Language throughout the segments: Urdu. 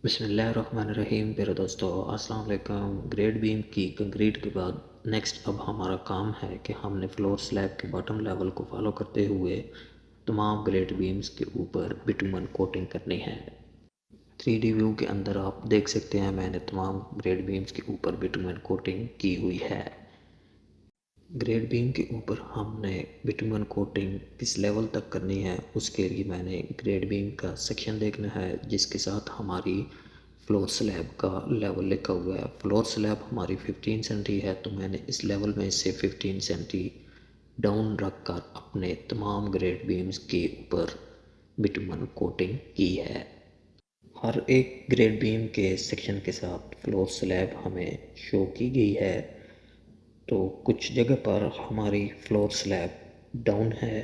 بسم اللہ الرحمن الرحیم. پیارے دوستو السلام علیکم. گریڈ بیم کی کنکریٹ کے بعد نیکسٹ اب ہمارا کام ہے کہ ہم نے فلور سلیب کے باٹم لیول کو فالو کرتے ہوئے تمام گریڈ بیمز کے اوپر بٹومن کوٹنگ کرنی ہے. 3D ویو کے اندر آپ دیکھ سکتے ہیں میں نے تمام گریڈ بیمز کے اوپر بٹومن کوٹنگ کی ہوئی ہے. گریڈ بیم کے اوپر ہم نے بٹومن کوٹنگ کس لیول تک کرنی ہے اس کے لیے میں نے گریڈ بیم کا سیکشن دیکھنا ہے جس کے ساتھ ہماری فلور سلیب کا لیول لکھا ہوا ہے. فلور سلیب ہماری 15 سینٹی ہے تو میں نے اس لیول میں سے 15 سینٹی ڈاؤن رکھ کر اپنے تمام گریڈ بیمز کے اوپر بٹومن کوٹنگ کی ہے. ہر ایک گریڈ بیم کے سیکشن کے ساتھ فلور سلیب ہمیں شو کی گئی ہے. تو کچھ جگہ پر ہماری فلور سلیب ڈاؤن ہے.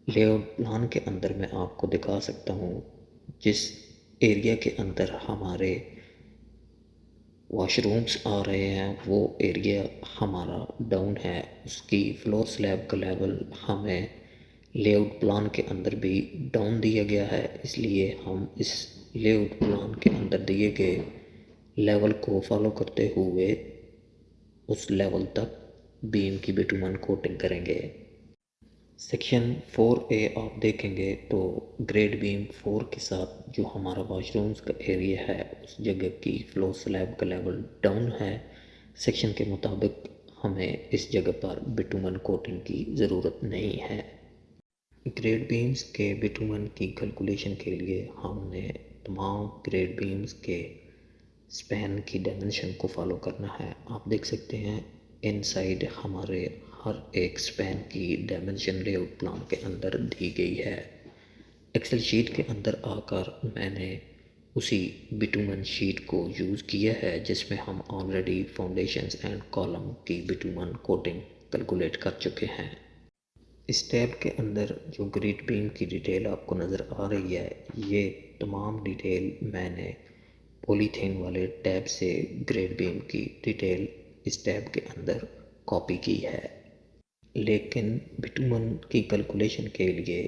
لے آؤٹ پلان کے اندر میں آپ کو دکھا سکتا ہوں جس ایریا کے اندر ہمارے واش رومز آ رہے ہیں وہ ایریا ہمارا ڈاؤن ہے. اس کی فلور سلیب کا لیول ہمیں لے آؤٹ پلان کے اندر بھی ڈاؤن دیا گیا ہے. اس لیے ہم اس لے آؤٹ پلان کے اندر دیے گئے لیول کو فالو کرتے ہوئے اس لیول تک بیم کی بٹومن کوٹنگ کریں گے. سیکشن 4A آپ دیکھیں گے تو گریڈ بیم 4 کے ساتھ جو ہمارا واش رومز کا ایریا ہے اس جگہ کی فلور سلیب کا لیول ڈاؤن ہے. سیکشن کے مطابق ہمیں اس جگہ پر بٹومن کوٹنگ کی ضرورت نہیں ہے. گریڈ بیمز کے بٹومن کی کیلکولیشن کے لیے ہم نے تمام گریڈ بیمز کے سپین کی ڈائمنشن کو فالو کرنا ہے. آپ دیکھ سکتے ہیں ان سائڈ ہمارے ہر ایک سپین کی ڈائمنشن لے آؤٹ پلان کے اندر دی گئی ہے. ایکسل شیٹ کے اندر آ کر میں نے اسی بٹومن شیٹ کو یوز کیا ہے جس میں ہم آلریڈی فاؤنڈیشنز اینڈ کالم کی بٹومن کوٹنگ کیلکولیٹ کر چکے ہیں. اس ٹیب کے اندر جو گریڈ بیم کی ڈیٹیل آپ کو نظر آ رہی ہے یہ تمام ڈیٹیل میں نے پولیتھین والے ٹیب سے گریڈ بیم کی ڈیٹیل اس ٹیب کے اندر کاپی کی ہے. لیکن بٹومن کی کیلکولیشن کے لیے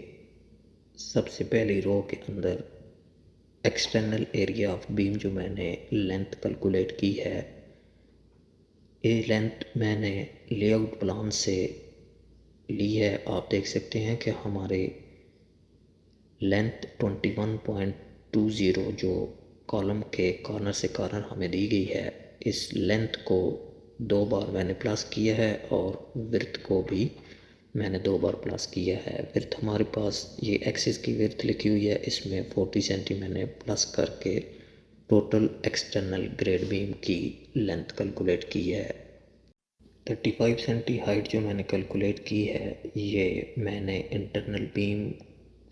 سب سے پہلی رو کے اندر ایکسٹرنل ایریا آف بیم جو میں نے لینتھ کیلکولیٹ کی ہے یہ لینتھ میں نے لے آؤٹ پلان سے لی ہے. آپ دیکھ سکتے ہیں کہ ہمارے لینتھ 21.20 جو کالم کے کارنر سے کارنر ہمیں دی گئی ہے اس لینتھ کو 2 بار میں نے پلس کیا ہے اور ورتھ کو بھی میں نے 2 بار پلس کیا ہے. ورتھ ہمارے پاس یہ ایکسس کی ورتھ لکھی ہوئی ہے اس میں 40 سینٹی میں نے پلس کر کے ٹوٹل ایکسٹرنل گریڈ بیم کی لینتھ کیلکولیٹ کی ہے. 35 سینٹی ہائٹ جو میں نے کیلکولیٹ کی ہے یہ میں نے انٹرنل بیم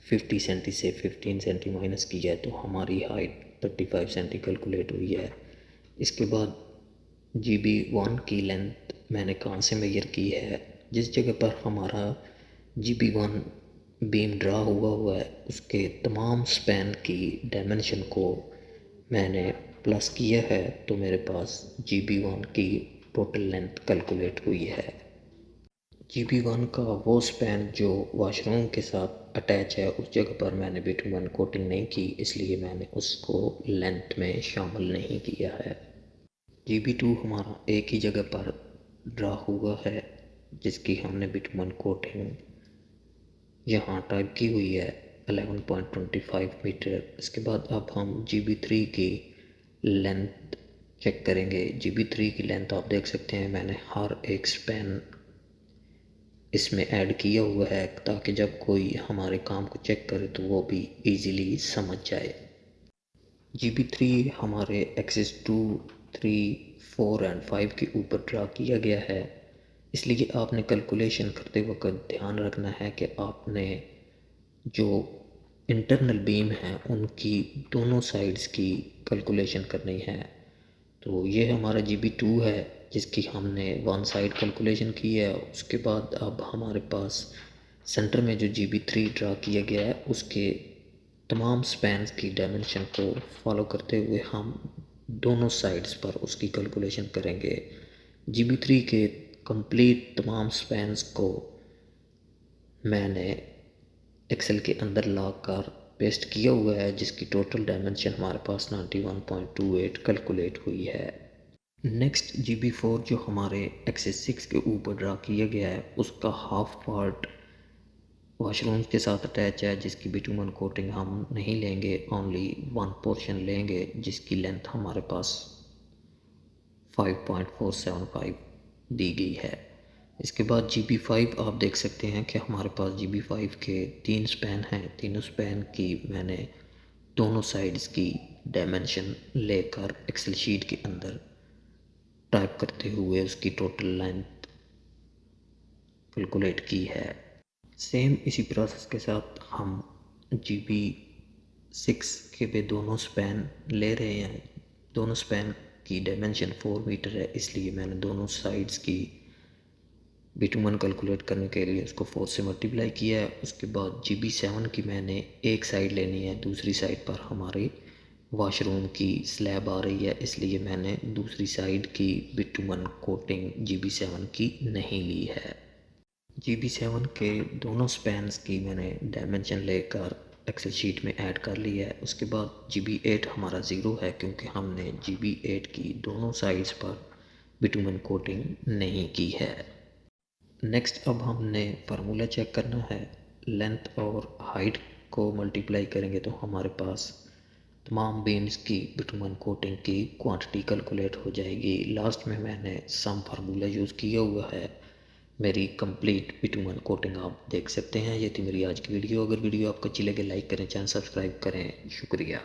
50 سینٹی سے 15 سینٹی مائنس کی ہے تو ہماری ہائٹ 35 سینٹی کیلکولیٹ ہوئی ہے. اس کے بعد GB1 کی لینتھ میں نے کہاں سے میئر کی ہے جس جگہ پر ہمارا GB1 بیم ڈرا ہوا ہے اس کے تمام سپین کی ڈائمنشن کو میں نے پلس کیا ہے تو میرے پاس GB1 کی ٹوٹل لینتھ کیلکولیٹ ہوئی ہے. GB1 کا وہ سپین جو واش روم کے ساتھ اٹیچ ہے اس جگہ پر میں نے بٹومن کوٹنگ نہیں کی اس لیے میں نے اس کو لینتھ میں شامل نہیں کیا ہے. GB2 ہمارا ایک ہی جگہ پر ڈرا ہوا ہے جس کی ہم نے بٹومن کوٹنگ یہاں ٹائپ کی ہوئی ہے 11.25 میٹر. اس کے بعد اب ہم GB3 کی لینتھ چیک کریں گے. GB3 کی لینتھ آپ دیکھ سکتے ہیں میں نے ہر ایک سپین اس میں ایڈ کیا ہوا ہے تاکہ جب کوئی ہمارے کام کو چیک کرے تو وہ بھی ایزیلی سمجھ جائے. GB3 ہمارے ایکسس 2, 3, 4 اینڈ 5 کے اوپر ڈرا کیا گیا ہے اس لیے آپ نے کیلکولیشن کرتے وقت دھیان رکھنا ہے کہ آپ نے جو انٹرنل بیم ہیں ان کی دونوں سائڈز کی کیلکولیشن کرنی ہے. تو یہ ہمارا GB2 ہے جس کی ہم نے 1 سائڈ کیلکولیشن کی ہے. اس کے بعد اب ہمارے پاس سینٹر میں جو GB3 ڈرا کیا گیا ہے اس کے تمام سپینز کی ڈائمنشن کو فالو کرتے ہوئے ہم دونوں سائڈز پر اس کی کیلکولیشن کریں گے. GB3 کے کمپلیٹ تمام سپینز کو میں نے ایکسل کے اندر لا کر پیسٹ کیا ہوا ہے، جس کی ٹوٹل ڈائمنشن ہمارے پاس 91.28 کیلکولیٹ ہوئی ہے۔ نیکسٹ GB4 جو ہمارے ایکسس 6 کے اوپر ڈرا کیا گیا ہے، اس کا ہاف پارٹ واش رومز کے ساتھ اٹیچ ہے، جس کی بیٹومن کوٹنگ ہم نہیں لیں گے، اونلی ون پورشن لیں گے، جس کی لینتھ ہمارے پاس 5.475 دی گئی ہے۔ اس کے بعد GB5 آپ دیکھ سکتے ہیں کہ ہمارے پاس GB5 کے 3 سپین ہیں، تینوں سپین کی میں نے دونوں سائڈز کی ڈائمنشن لے کر ایکسل شیٹ کے اندر ٹائپ کرتے ہوئے اس کی ٹوٹل لینتھ کیلکولیٹ کی ہے۔ سیم اسی پروسیس کے ساتھ ہم GB6 کے بھی دونوں سپین لے رہے ہیں۔ دونوں سپین کی ڈائمنشن 4 میٹر ہے، اس لیے میں نے دونوں سائڈز کی بیٹومن کیلکولیٹ کرنے کے لیے اس کو 4 سے ملٹیپلائی کیا ہے۔ اس کے بعد GB7 کی میں نے ایک سائڈ لینی ہے، دوسری سائڈ پر ہماری واش روم کی سلیب آ رہی ہے، اس لیے میں نے دوسری سائڈ کی بیٹومن کوٹنگ GB7 کی نہیں لی ہے۔ GB7 کے دونوں سپینز کی میں نے ڈائمنشن لے کر ایکسل شیٹ میں ایڈ کر لی ہے۔ اس کے بعد GB8 ہمارا 0 ہے، کیونکہ ہم نے GB8 کی دونوں سائڈز پر بیٹومن کوٹنگ نہیں کی ہے۔ نیکسٹ اب ہم نے فارمولا چیک کرنا ہے۔ لینتھ اور ہائٹ کو ملٹیپلائی کریں گے تو ہمارے پاس تمام بیمز کی بیٹومن کوٹنگ کی کوانٹٹی کیلکولیٹ ہو جائے گی۔ لاسٹ میں نے سم فارمولا یوز کیا ہوا ہے۔ میری کمپلیٹ بیٹومن کوٹنگ آپ دیکھ سکتے ہیں۔ یہ تھی میری آج کی ویڈیو۔ اگر ویڈیو آپ کو اچھی لگے لائک کریں، چینل سبسکرائب کریں۔ شکریہ۔